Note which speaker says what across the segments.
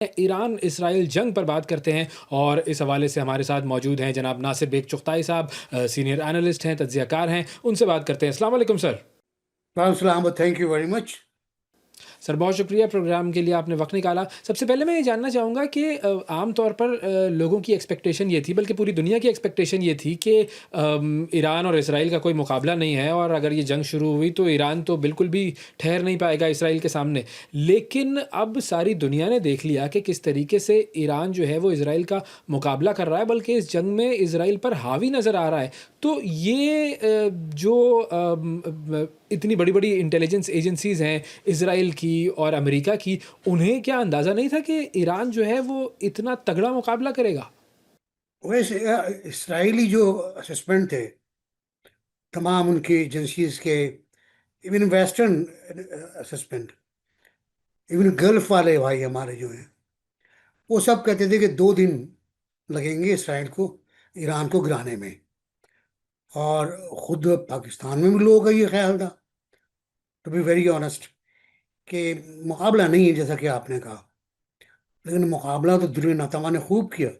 Speaker 1: Iran Israel जंग पर बात करते हैं और इस हवाले से हमारे साथ मौजूद हैं जनाब नासिर बेग चुगताई साहब, सीनियर एनालिस्ट हैं, तज्ज़ियाकार हैं, उनसे बात करते हैं। अस्सलाम वालेकुम सर।
Speaker 2: सलाम, thank you very much.
Speaker 1: Sir बहुत शुक्रिया प्रोग्राम के लिए आपने वक़्त निकाला। सबसे पहले मैं ये जानना चाहूँगा कि आम तौर पर लोगों की एक्सपेक्टेशन ये थी, बल्कि पूरी दुनिया की एक्सपेक्टेशन ये थी कि ईरान और इसराइल का कोई मुकाबला नहीं है और अगर ये जंग शुरू हुई तो ईरान तो बिल्कुल भी ठहर नहीं पाएगा इसराइल के सामने। लेकिन अब सारी दुनिया ने देख लिया कि किस तरीके से ईरान जो है वो इसराइल का मुकाबला कर रहा है, बल्कि इस जंग में इसराइल पर हावी नज़र आ रहा है। तो ये जो इतनी बड़ी-बड़ी इंटेलिजेंस एजेंसीज़ हैं इसराइल की और अमेरिका की, उन्हें क्या अंदाज़ा नहीं था कि ईरान जो है वो इतना तगड़ा मुकाबला करेगा?
Speaker 2: वैसे इसराइली जो असेसमेंट थे तमाम उनकी एजेंसीज के, even western assessment, even gulf वाले भाई हमारे जो हैं, वो सब कहते थे कि 2 दिन लगेंगे इसराइल को ईरान को गिराने में। और खुद पाकिस्तान में भी लोगों का ये ख्याल था, टू बी वेरी ऑनेस्ट, कि मुकाबला नहीं है जैसा कि आपने कहा। लेकिन मुकाबला तो दिल नातवा ने खूब किया।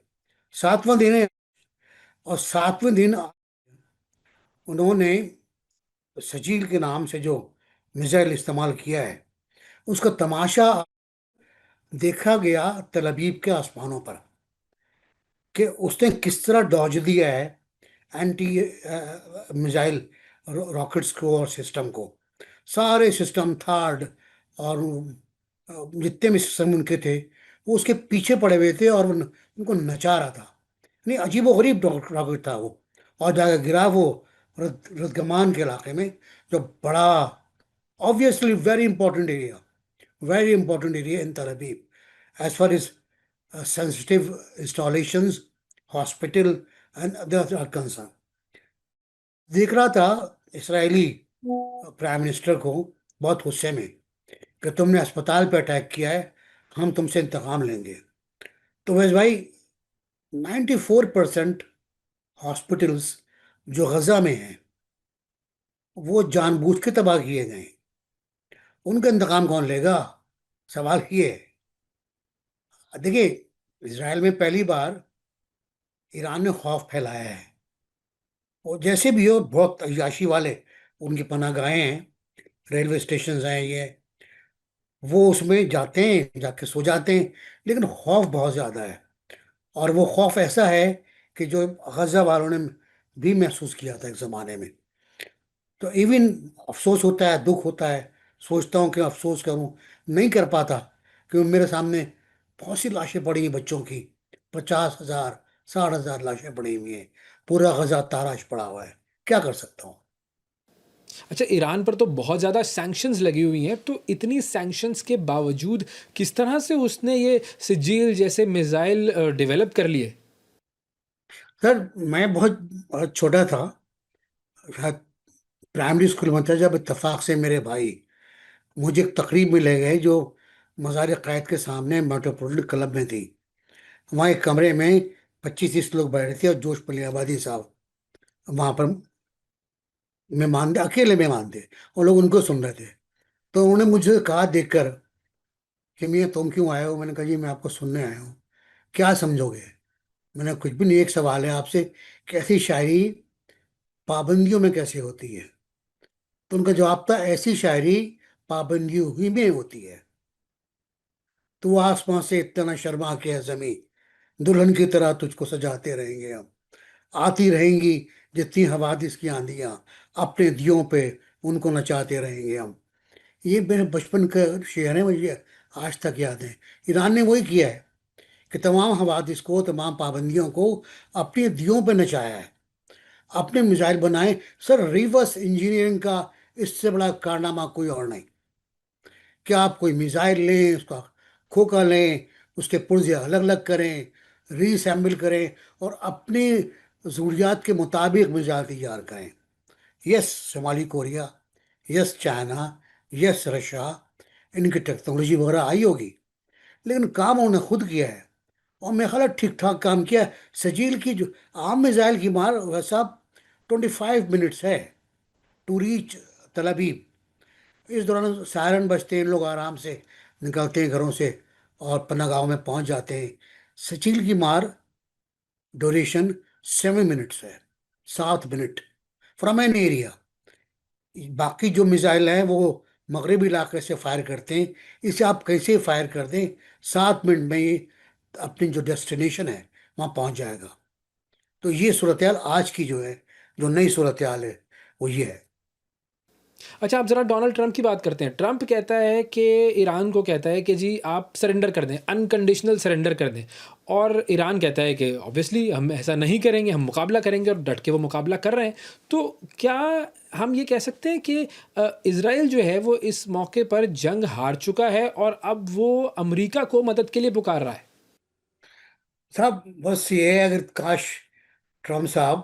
Speaker 2: 7वां दिन है और 7वें दिन उन्होंने सजील के नाम से जो मिसाइल इस्तेमाल किया है, उसका तमाशा देखा गया तल अवीव के आसमानों पर, कि उसने किस तरह डॉज दिया है एंटी मिसाइल रॉकेट्स को और सिस्टम को। सारे सिस्टम थर्ड और जितने भी सिस्टम उनके थे, वो उसके पीछे पड़े हुए थे और उनको नचा रहा था। नहीं, अजीबो गरीब रॉकेट था वो। और जाकर गिरा वो रदगमान के इलाके में, जो बड़ा obviously very important area in Tel Aviv, as far as sensitive installations, hospital and others are concerned. देख रहा था इसराइली प्राइम मिनिस्टर को बहुत गुस्से में, कि तुमने अस्पताल पे अटैक किया है, हम तुमसे इंतकाम लेंगे। तो वैसे भाई, 94% हॉस्पिटल्स जो गजा में हैं, वो जानबूझ के तबाह किए गए हैं। उनका इंतकाम कौन लेगा? सवाल ये है। देखिए, इसराइल में पहली बार ईरान ने खौफ फैलाया है। और जैसे भी हो, बहुत अय्याशी वाले उनकी पनाहगाहें हैं, रेलवे स्टेशन हैं ये, वो उसमें जाते हैं, जाके सो जाते हैं। लेकिन खौफ बहुत ज़्यादा है। और वो खौफ ऐसा है कि जो गजा वालों ने भी महसूस किया था एक ज़माने में। तो इवन अफसोस होता है, दुख होता है, सोचता हूँ कि अफसोस करूँ, नहीं कर पाता, क्योंकि मेरे सामने बहुत सी लाशें पड़ी हैं बच्चों की। 50,000 60,000 लाशें पड़ी हुई हैं। पूरा गजा ताराश पड़ा हुआ है। क्या कर सकता हूँ?
Speaker 1: अच्छा, ईरान पर तो बहुत ज़्यादा सैंक्शंस लगी हुई हैं, तो इतनी सैंक्शंस के बावजूद किस तरह से उसने ये सिजील जैसे मिसाइल डेवलप कर लिए?
Speaker 2: सर, मैं बहुत बहुत छोटा था, शायद प्राइमरी स्कूल में था, जब इत्तेफाक से मेरे भाई मुझे एक तकरीब में ले गए जो मज़ार क़ायद के सामने मेट्रोपोलिटन क्लब में थी। वहाँ एक कमरे में 25-30 लोग बैठे थे और जोश पलियाबादी साहब वहाँ पर मेहमान थे, अकेले मेहमान थे, और लोग उनको सुन रहे थे। तो उन्होंने मुझे कहा देखकर कि मियाँ तुम क्यों आए हो? मैंने कहा जी मैं आपको सुनने आया हूँ। क्या समझोगे? मैंने कुछ भी नहीं, एक सवाल है आपसे, कैसी शायरी पाबंदियों में कैसे होती है? तो उनका जवाब था, ऐसी शायरी पाबंदियों ही में होती है। तो वो आसमां से इतना शर्मा के है जमी, दुल्हन की तरह तुझको सजाते रहेंगे हम। आती रहेंगी जितनी हवादिस की आंधियां, अपने दियों पे उनको नचाते रहेंगे हम। ये मेरे बचपन का शेर है, मुझे आज तक याद है। ईरान ने वही किया है कि तमाम हवादिस को, तमाम पाबंदियों को अपनी दियों पे नचाया है, अपने मिसाइल बनाए। सर, रिवर्स इंजीनियरिंग का इससे बड़ा कारनामा कोई और नहीं। कि आप कोई मिसाइल लें, उसका खोखा लें, उसके पुर्जे अलग अलग करें, रीअसेंबल करें और अपनी ज़रूरियात के मुताबिक मिसाइल तैयार करें। यस शुमाली कोरिया, यस चाइना, यस रशिया, इनकी टेक्नोलॉजी वगैरह आई होगी, लेकिन काम उन्होंने खुद किया है। और मेरे ख्याल ठीक ठाक काम किया है। सजील की जो आम मिसाइल की मार वैसा 25 मिनट्स है टू रीच तल अवीव। इस दौरान सायरन बजते हैं, लोग आराम से निकलते हैं घरों से और पनागांव में पहुंच जाते हैं। सिचिल की मार ड्यूरेशन 7 मिनट्स है, 7 मिनट फ्रॉम एन एरिया। बाकी जो मिसाइल हैं वो मगरबी इलाके से फायर करते हैं, इसे आप कैसे फायर कर दें, 7 मिनट में ये अपनी जो डेस्टिनेशन है वहां पहुंच जाएगा। तो ये सूरत हाल आज की जो है, जो नई सूरत हाल है, वो ये है।
Speaker 1: अच्छा, आप ज़रा डोनाल्ड ट्रंप की बात करते हैं। ट्रंप कहता है कि ईरान को कहता है कि जी आप सरेंडर कर दें, अनकंडीशनल सरेंडर कर दें। और ईरान कहता है कि ऑब्वियसली हम ऐसा नहीं करेंगे, हम मुकाबला करेंगे, और डट के वो मुकाबला कर रहे हैं। तो क्या हम ये कह सकते हैं कि इज़राइल जो है वो इस मौके पर जंग हार चुका है और अब वो अमेरिका को मदद के लिए पुकार रहा है?
Speaker 2: साहब बस ये है, अगर काश ट्रम्प साहब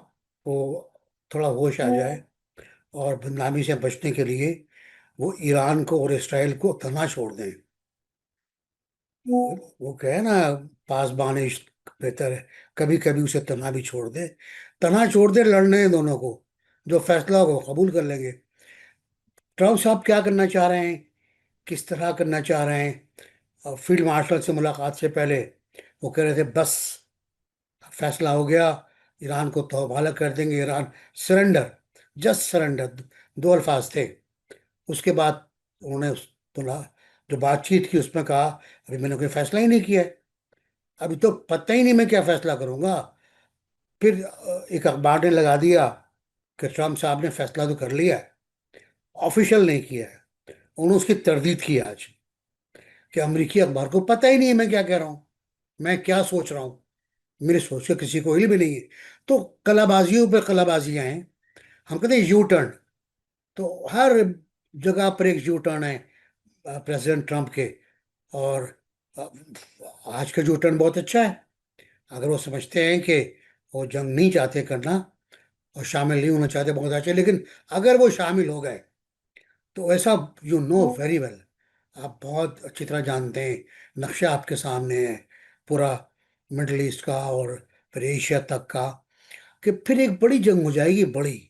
Speaker 2: को थोड़ा होश आ जाए और बदनामी से बचने के लिए वो ईरान को और इसराइल को तना छोड़ दें। वो कहे ना, पासबान इश्क बेहतर है, कभी कभी उसे तना भी छोड़ दे। तना छोड़ दे, लड़ने हैं दोनों को, जो फैसला हो कबूल कर लेंगे। ट्रम्प साहब क्या करना चाह रहे हैं, किस तरह करना चाह रहे हैं? और फील्ड मार्शल से मुलाकात से पहले वो कह रहे थे बस फैसला हो गया, ईरान को तौबा कर देंगे, ईरान सरेंडर, जस्ट सरेंडर, दो अल्फाज थे। उसके बाद उन्होंने बोला, जो बातचीत की उसमें कहा अभी मैंने कोई फैसला ही नहीं किया है, अभी तो पता ही नहीं मैं क्या फैसला करूंगा। फिर एक अखबार ने लगा दिया कि ट्रम्प साहब ने फैसला तो कर लिया है, ऑफिशियल नहीं किया है। उन्होंने उसकी तरदीद की आज कि अमेरिकी अखबार को पता ही नहीं है मैं क्या कह रहा हूँ, मैं क्या सोच रहा हूँ, मेरे सोच के किसी को हिल भी नहीं है। तो कलाबाजियों पे कलाबाजियां हैं। हम कहते हैं यू टर्न, तो हर जगह पर एक यू टर्न है प्रेसिडेंट ट्रम्प के। और अ, आज का यू टर्न बहुत अच्छा है। अगर वो समझते हैं कि वो जंग नहीं चाहते करना और शामिल नहीं होना चाहते, बहुत अच्छे। लेकिन अगर वो शामिल हो गए तो ऐसा, यू नो वेरी वेल, आप बहुत अच्छी तरह जानते हैं, नक्शा आपके सामने है पूरा मिडल ईस्ट का और फिर एशिया तक का, कि फिर एक बड़ी जंग हो जाएगी, बड़ी।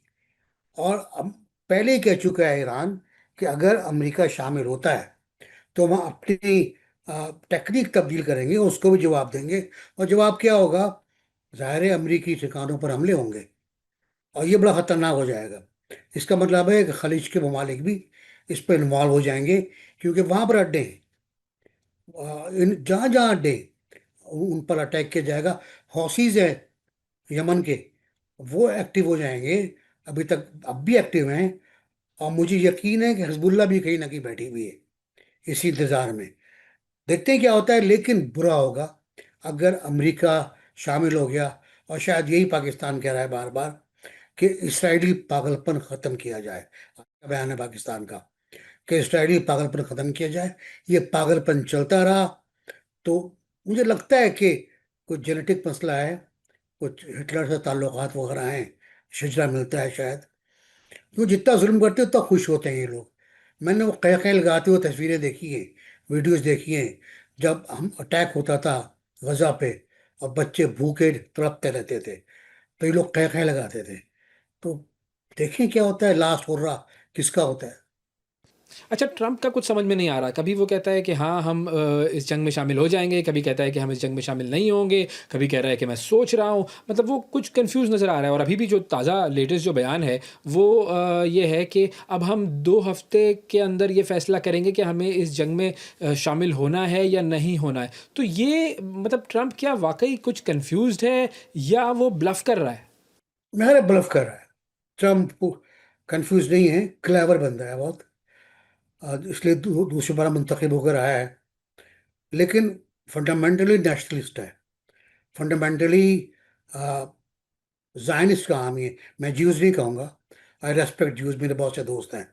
Speaker 2: और अब पहले ही कह चुका है ईरान कि अगर अमेरिका शामिल होता है तो वहाँ अपनी टेक्निक तब्दील करेंगे, उसको भी जवाब देंगे। और जवाब क्या होगा? जाहिर है अमरीकी ठिकानों पर हमले होंगे, और ये बड़ा खतरनाक हो जाएगा। इसका मतलब है कि खलीज के ममालिक भी इस पर इन्वॉल्व हो जाएंगे, क्योंकि वहां पर अड्डे हैं, इन जहाँ जहाँ अड्डे उन पर अटैक किया जाएगा। हौसीज है यमन के, वो एक्टिव हो जाएंगे, अभी तक अब भी एक्टिव हैं। और मुझे यकीन है कि हिजबुल्ला भी कहीं ना कहीं बैठी हुई है इसी इंतजार में। देखते हैं क्या होता है, लेकिन बुरा होगा अगर अमेरिका शामिल हो गया। और शायद यही पाकिस्तान कह रहा है बार बार कि इसराइली पागलपन खत्म किया जाए। क्या बयान है पाकिस्तान का कि इसराइली पागलपन खत्म किया जाए। ये पागलपन चलता रहा तो मुझे लगता है कि कुछ जेनेटिक मसला है, कुछ हिटलर से ताल्लुकात वगैरह हैं, शिजरा मिलता है शायद। तो जितना जुल्म करते हैं उतना खुश होते हैं ये लोग। मैंने वो कह कह लगाते हुए तस्वीरें देखी हैं, वीडियोस देखी हैं, जब हम अटैक होता था गजा पे और बच्चे भूखे तड़पते रहते थे, तो ये लोग कह कह लगाते थे। तो देखें क्या होता है, लास्ट हो रहा किसका होता है।
Speaker 1: अच्छा, ट्रंप का कुछ समझ में नहीं आ रहा। कभी वो कहता है कि हाँ, हम इस जंग में शामिल हो जाएँगे, कभी कहता है कि हम इस जंग में शामिल नहीं होंगे, कभी कह रहा है कि मैं सोच रहा हूँ। मतलब वो कुछ कन्फ्यूज़ नज़र आ रहा है। और अभी भी जो ताज़ा लेटेस्ट जो बयान है, वो ये है कि अब हम 2 हफ़्ते के अंदर ये फ़ैसला करेंगे कि हमें इस जंग में शामिल होना है या नहीं होना है। तो ये मतलब ट्रंप क्या वाक़ई कुछ कन्फ्यूज़्ड है या वो ब्लफ़ कर रहा है?
Speaker 2: मेरे ब्लफ कर रहा है ट्रम्प। कंफ्यूज नहीं है, क्लेवर बंदा है बहुत, इसलिए दूसरी बार मुंतखब होकर आया है। लेकिन फंडामेंटली नेशनलिस्ट है, फंडामेंटली जायनिस्ट का हामी है। मैं ज्यूज नहीं कहूँगा, आई रेस्पेक्ट ज्यूज, मेरे बहुत से दोस्त हैं।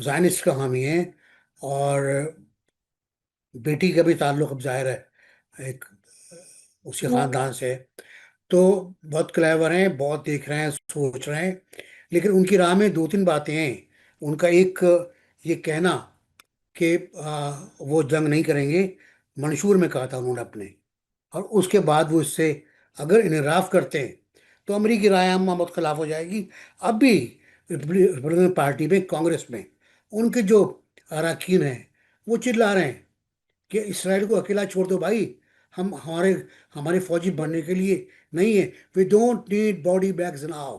Speaker 2: जायनिस्ट का हामी है। और बेटी का भी ताल्लुक अब जाहिर है एक उसी खानदान से है। तो बहुत क्लेवर हैं, बहुत देख रहे हैं, सोच रहे हैं। लेकिन उनकी राह में दो तीन बातें हैं। उनका एक, ये कहना कि वो जंग नहीं करेंगे, मंशूर में कहा था उन्होंने अपने। और उसके बाद वो इससे अगर इनराफ करते हैं तो अमरीकी राय आम बहुत खिलाफ हो जाएगी। अब भी रिपब्लिकन पार्टी में, कांग्रेस में, उनके जो अरकान हैं वो चिल्ला रहे हैं कि इसराइल को अकेला छोड़ दो भाई, हम हमारे हमारे फौजी बनने के लिए नहीं है, we don't need body bags now.